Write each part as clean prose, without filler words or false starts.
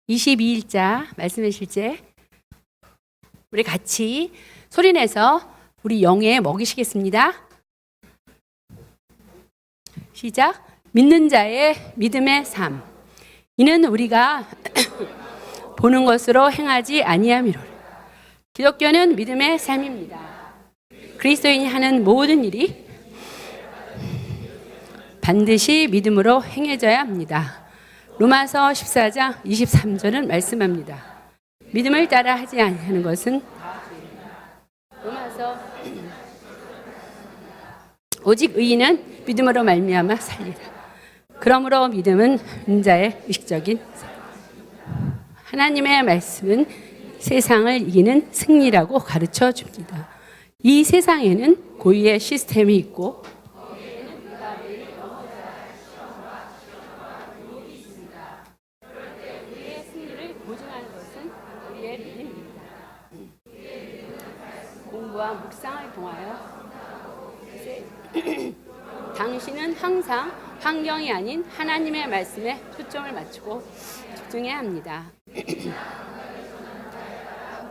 22일자 말씀의 실제 우리 같이 소리내서 우리 영에 먹이시겠습니다. 시작. 믿는 자의 믿음의 삶. 이는 우리가 보는 것으로 행하지 아니함이로라. 기독교는 믿음의 삶입니다. 그리스도인이 하는 모든 일이 반드시 믿음으로 행해져야 합니다. 로마서 14장 23절은 말씀합니다. 믿음을 따라 하지 아니하는 것은 로마서 오직 의인은 믿음으로 말미암아 살리라. 그러므로 믿음은 자의 의식적인 하나님의 말씀은 세상을 이기는 승리라고 가르쳐 줍니다. 이 세상에는 고유의 시스템이 있고 공부와 묵상을 통하여 당신은 항상 환경이 아닌 하나님의 말씀에 초점을 맞추고 집중해야 합니다.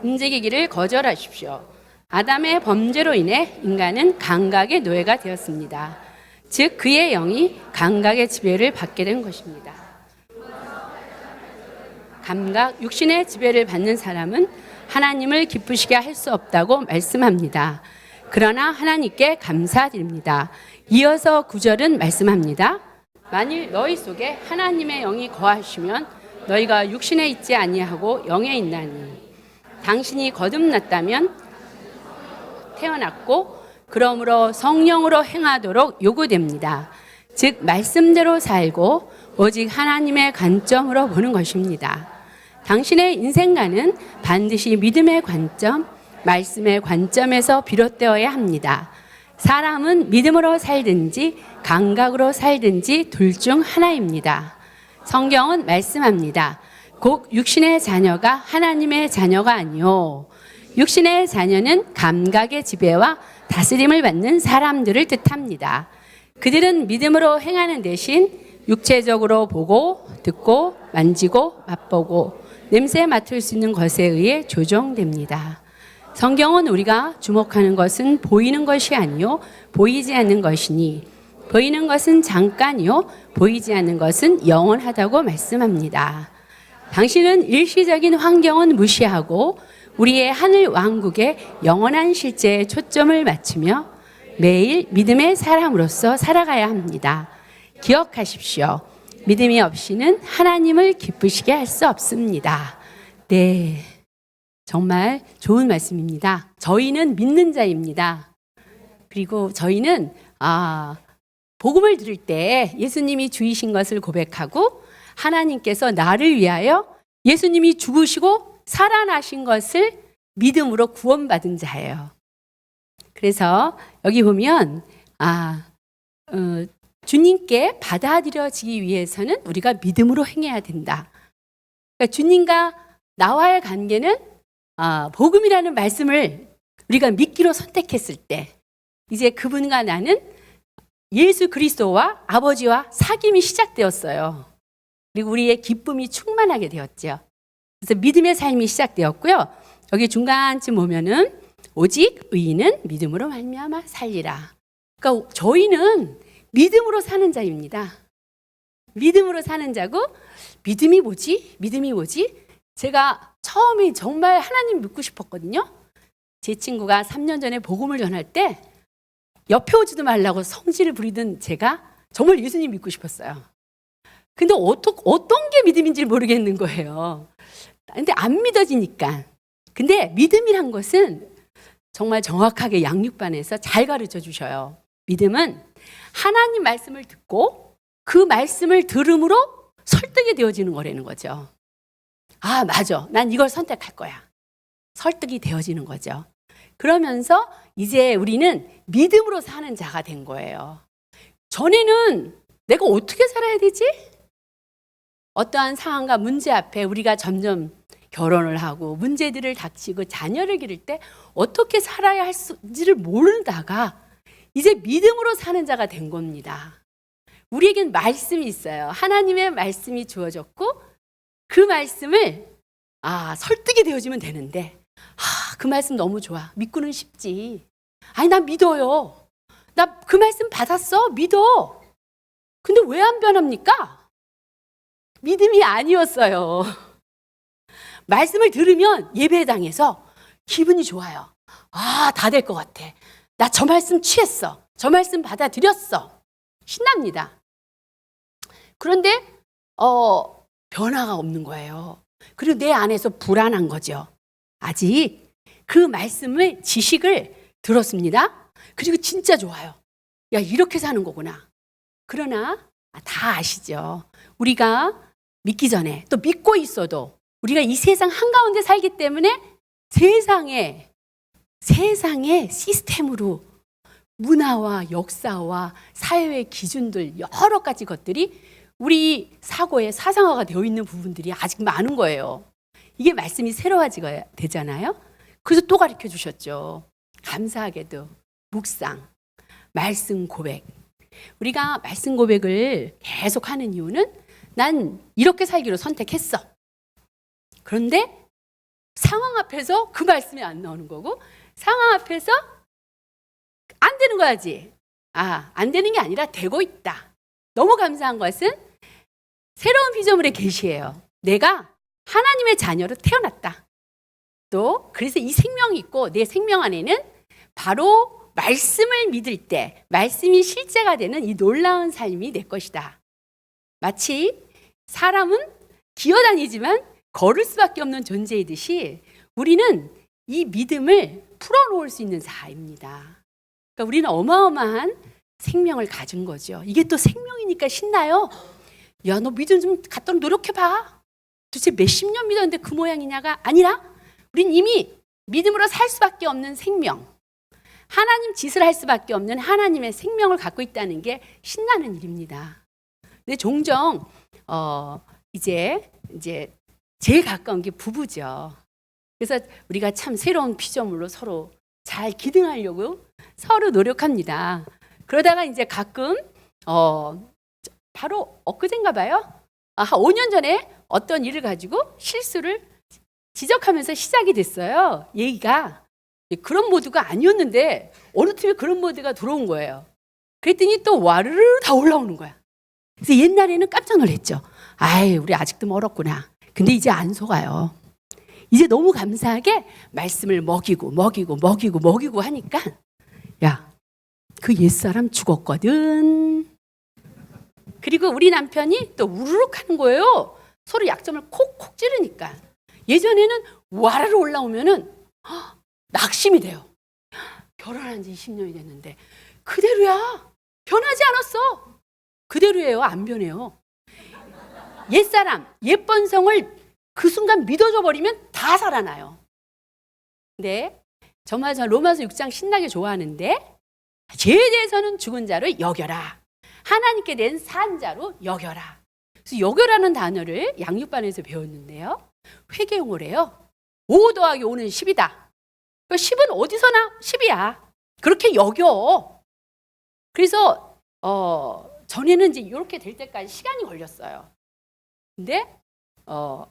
움직이기를 거절하십시오. 아담의 범죄로 인해 인간은 감각의 노예가 되었습니다. 즉 그의 영이 감각의 지배를 받게 된 것입니다. 감각, 육신의 지배를 받는 사람은 하나님을 기쁘시게 할 수 없다고 말씀합니다. 그러나 하나님께 감사드립니다. 이어서 9절은 말씀합니다. 만일 너희 속에 하나님의 영이 거하시면 너희가 육신에 있지 아니하고 영에 있나니 당신이 거듭났다면 태어났고 그러므로 성령으로 행하도록 요구됩니다. 즉 말씀대로 살고 오직 하나님의 관점으로 보는 것입니다. 당신의 인생관은 반드시 믿음의 관점, 말씀의 관점에서 비롯되어야 합니다. 사람은 믿음으로 살든지 감각으로 살든지 둘 중 하나입니다. 성경은 말씀합니다. 곧 육신의 자녀가 하나님의 자녀가 아니요 육신의 자녀는 감각의 지배와 다스림을 받는 사람들을 뜻합니다. 그들은 믿음으로 행하는 대신 육체적으로 보고 듣고 만지고 맛보고 냄새 맡을 수 있는 것에 의해 조종됩니다. 성경은 우리가 주목하는 것은 보이는 것이 아니요 보이지 않는 것이니 보이는 것은 잠깐이요 보이지 않는 것은 영원하다고 말씀합니다. 당신은 일시적인 환경은 무시하고 우리의 하늘 왕국의 영원한 실제에 초점을 맞추며 매일 믿음의 사람으로서 살아가야 합니다. 기억하십시오. 믿음이 없이는 하나님을 기쁘시게 할 수 없습니다. 네, 정말 좋은 말씀입니다. 저희는 믿는 자입니다. 그리고 저희는 복음을 들을 때 예수님이 주이신 것을 고백하고 하나님께서 나를 위하여 예수님이 죽으시고 살아나신 것을 믿음으로 구원받은 자예요. 그래서 여기 보면 주님께 받아들여지기 위해서는 우리가 믿음으로 행해야 된다. 그러니까 주님과 나와의 관계는 복음이라는 말씀을 우리가 믿기로 선택했을 때 이제 그분과 나는 예수 그리스도와 아버지와 사귐이 시작되었어요. 그리고 우리의 기쁨이 충만하게 되었죠. 그래서 믿음의 삶이 시작되었고요. 여기 중간쯤 보면은 오직 의인은 믿음으로 말미암아 살리라. 그러니까 저희는 믿음으로 사는 자입니다. 믿음으로 사는 자고 믿음이 뭐지? 제가 처음에 정말 하나님 믿고 싶었거든요. 제 친구가 3년 전에 복음을 전할 때 옆에 오지도 말라고 성질을 부리던 제가 정말 예수님 믿고 싶었어요. 근데 어떤 게 믿음인지 모르겠는 거예요. 근데 안 믿어지니까. 근데 믿음이란 것은 정말 정확하게 양육반에서 잘 가르쳐 주셔요. 믿음은 하나님 말씀을 듣고 그 말씀을 들음으로 설득이 되어지는 거라는 거죠. 맞아. 난 이걸 선택할 거야. 설득이 되어지는 거죠. 그러면서 이제 우리는 믿음으로 사는 자가 된 거예요. 전에는 내가 어떻게 살아야 되지? 어떠한 상황과 문제 앞에 우리가 점점 결혼을 하고 문제들을 닥치고 자녀를 기를 때 어떻게 살아야 할지를 모르다가 이제 믿음으로 사는 자가 된 겁니다. 우리에겐 말씀이 있어요. 하나님의 말씀이 주어졌고 그 말씀을 설득이 되어지면 되는데 그 말씀 너무 좋아. 믿고는 싶지. 아니 나 믿어요. 나 그 말씀 받았어. 믿어. 근데 왜 안 변합니까? 믿음이 아니었어요. 말씀을 들으면 예배당에서 기분이 좋아요. 다 될 것 같아. 나 저 말씀 취했어. 저 말씀 받아들였어. 신납니다. 그런데 변화가 없는 거예요. 그리고 내 안에서 불안한 거죠. 아직 그 말씀의 지식을 들었습니다. 그리고 진짜 좋아요. 야, 이렇게 사는 거구나. 그러나 다 아시죠. 우리가 믿기 전에 또 믿고 있어도 우리가 이 세상 한가운데 살기 때문에 세상의 시스템으로 문화와 역사와 사회의 기준들 여러 가지 것들이 우리 사고에 사상화가 되어 있는 부분들이 아직 많은 거예요. 이게 말씀이 새로워지게 되잖아요. 그래서 또 가르쳐 주셨죠. 감사하게도 묵상, 말씀 고백. 우리가 말씀 고백을 계속 하는 이유는 난 이렇게 살기로 선택했어. 그런데 상황 앞에서 그 말씀이 안 나오는 거고 상황 앞에서 안 되는 거야지. 안 되는 게 아니라 되고 있다. 너무 감사한 것은 새로운 피조물의 계시예요. 내가 하나님의 자녀로 태어났다. 또 그래서 이 생명이 있고 내 생명 안에는 바로 말씀을 믿을 때 말씀이 실제가 되는 이 놀라운 삶이 내 것이다. 마치 사람은 기어다니지만 걸을 수밖에 없는 존재이듯이 우리는 이 믿음을 풀어놓을 수 있는 자입니다. 그러니까 우리는 어마어마한 생명을 가진 거죠. 이게 또 생명이니까 신나요. 야, 너 믿음 좀 갖다 노력해봐. 도대체 몇십 년 믿었는데 그 모양이냐가 아니라 우린 이미 믿음으로 살 수밖에 없는 생명, 하나님 짓을 할 수밖에 없는 하나님의 생명을 갖고 있다는 게 신나는 일입니다. 근데 종종 이제 제일 가까운 게 부부죠. 그래서 우리가 참 새로운 피조물로 서로 잘 기등하려고 서로 노력합니다. 그러다가 이제 가끔 바로 엊그젠가 봐요. 한 5년 전에 어떤 일을 가지고 실수를 지적하면서 시작이 됐어요. 얘기가 그런 모드가 아니었는데 어느 틈에 그런 모드가 들어온 거예요. 그랬더니 또 와르르 다 올라오는 거야. 그래서 옛날에는 깜짝 놀랐죠. 우리 아직도 멀었구나. 근데 이제 안 속아요. 이제 너무 감사하게 말씀을 먹이고 하니까 야, 그 옛사람 죽었거든. 그리고 우리 남편이 또 우르륵 하는 거예요. 서로 약점을 콕콕 찌르니까. 예전에는 와르르 올라오면은 낙심이 돼요. 결혼한 지 20년이 됐는데 그대로야. 변하지 않았어. 그대로예요. 안 변해요. 옛사람, 옛번성을 그 순간 믿어줘 버리면 다 살아나요. 근데 정말 저 로마서 6장 신나게 좋아하는데 죄에 대해서는 죽은 자로 여겨라. 하나님께 낸 산 자로 여겨라. 그래서 여겨라는 단어를 양육반에서 배웠는데요. 회계용어래요. 5 더하기 5는 10이다. 10은 어디서나 10이야. 그렇게 여겨. 그래서 전에는 이제 이렇게 될 때까지 시간이 걸렸어요. 근데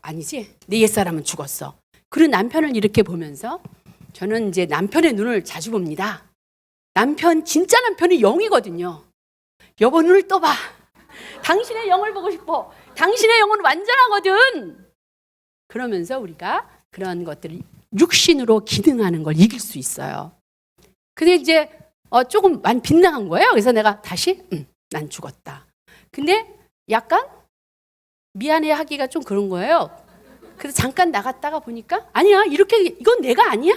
아니지. 내 옛사람은 죽었어. 그런 남편을 이렇게 보면서 저는 이제 남편의 눈을 자주 봅니다. 진짜 남편이 영이거든요. 여보 눈을 떠봐. 당신의 영을 보고 싶어. 당신의 영은 완전하거든. 그러면서 우리가 그런 것들을 육신으로 기능하는 걸 이길 수 있어요. 근데 이제 조금 많이 빗나간 거예요. 그래서 내가 다시 난 죽었다. 근데 약간 미안해 하기가 좀 그런 거예요. 그래서 잠깐 나갔다가 보니까 아니야 이건 내가 아니야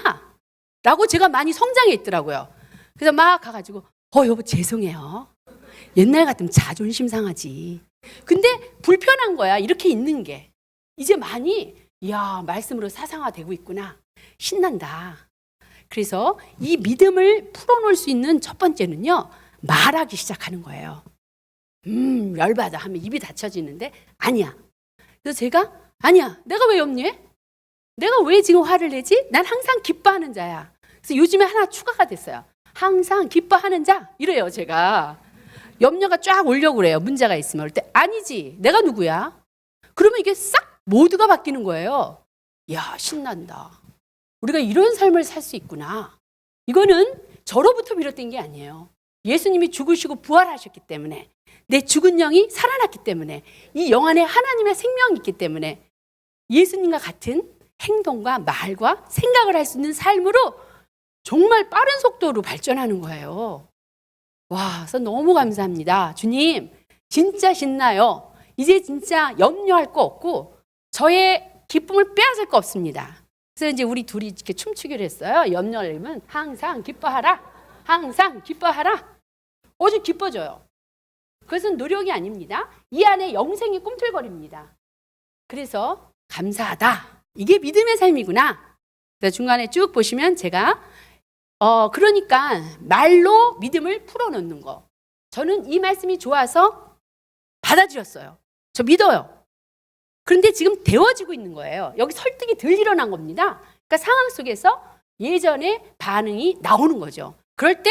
라고 제가 많이 성장해 있더라고요. 그래서 막 가가지고 여보 죄송해요. 옛날 같으면 자존심 상하지. 근데 불편한 거야. 이렇게 있는 게. 이제 많이 말씀으로 사상화되고 있구나. 신난다. 그래서 이 믿음을 풀어놓을 수 있는 첫 번째는요. 말하기 시작하는 거예요. 열받아 하면 입이 닫혀지는데 아니야. 그래서 제가 아니야. 내가 왜 염려해? 내가 왜 지금 화를 내지? 난 항상 기뻐하는 자야. 그래서 요즘에 하나 추가가 됐어요. 항상 기뻐하는 자 이래요. 제가 염려가 쫙 오려고 그래요. 문제가 있으면 올 때 아니지. 내가 누구야? 그러면 이게 싹 모두가 바뀌는 거예요. 이야, 신난다. 우리가 이런 삶을 살 수 있구나. 이거는 저로부터 비롯된 게 아니에요. 예수님이 죽으시고 부활하셨기 때문에, 내 죽은 영이 살아났기 때문에, 이 영 안에 하나님의 생명이 있기 때문에 예수님과 같은 행동과 말과 생각을 할 수 있는 삶으로 정말 빠른 속도로 발전하는 거예요. 와, 그래서 너무 감사합니다. 주님, 진짜 신나요. 이제 진짜 염려할 거 없고 저의 기쁨을 빼앗을 거 없습니다. 그래서 이제 우리 둘이 이렇게 춤추기로 했어요. 염려하려면 항상 기뻐하라. 항상 기뻐하라. 아주 기뻐져요. 그것은 노력이 아닙니다. 이 안에 영생이 꿈틀거립니다. 그래서 감사하다. 이게 믿음의 삶이구나. 그래서 중간에 쭉 보시면 제가 그러니까 말로 믿음을 풀어놓는 거. 저는 이 말씀이 좋아서 받아들였어요. 저 믿어요. 그런데 지금 데워지고 있는 거예요. 여기 설득이 덜 일어난 겁니다. 그러니까 상황 속에서 예전의 반응이 나오는 거죠. 그럴 때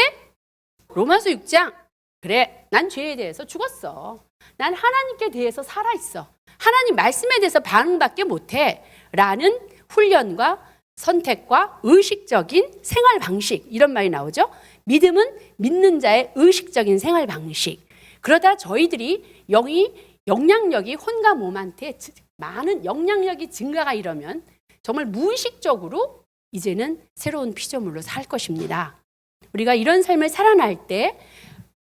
로마서 6장, 그래, 난 죄에 대해서 죽었어. 난 하나님께 대해서 살아있어. 하나님 말씀에 대해서 반응밖에 못해. 라는 훈련과 선택과 의식적인 생활 방식, 이런 말이 나오죠. 믿음은 믿는 자의 의식적인 생활 방식. 그러다 저희들이 영향력이 혼과 몸한테 많은 영향력이 증가가 이러면 정말 무의식적으로 이제는 새로운 피조물로 살 것입니다. 우리가 이런 삶을 살아날 때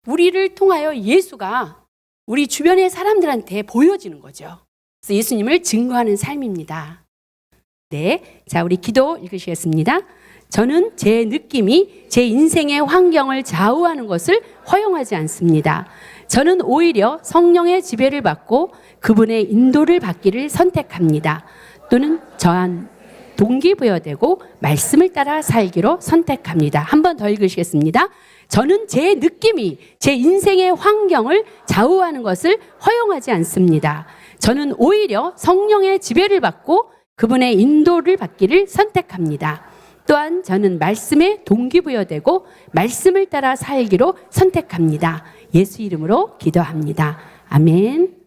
우리를 통하여 예수가 우리 주변의 사람들한테 보여지는 거죠. 그래서 예수님을 증거하는 삶입니다. 네, 자, 우리 기도 읽으시겠습니다. 저는 제 느낌이 제 인생의 환경을 좌우하는 것을 허용하지 않습니다. 저는 오히려 성령의 지배를 받고 그분의 인도를 받기를 선택합니다. 또는 저한 동기부여되고 말씀을 따라 살기로 선택합니다. 한 번 더 읽으시겠습니다. 저는 제 느낌이 제 인생의 환경을 좌우하는 것을 허용하지 않습니다. 저는 오히려 성령의 지배를 받고 그분의 인도를 받기를 선택합니다. 또한 저는 말씀에 동기부여되고 말씀을 따라 살기로 선택합니다. 예수 이름으로 기도합니다. 아멘.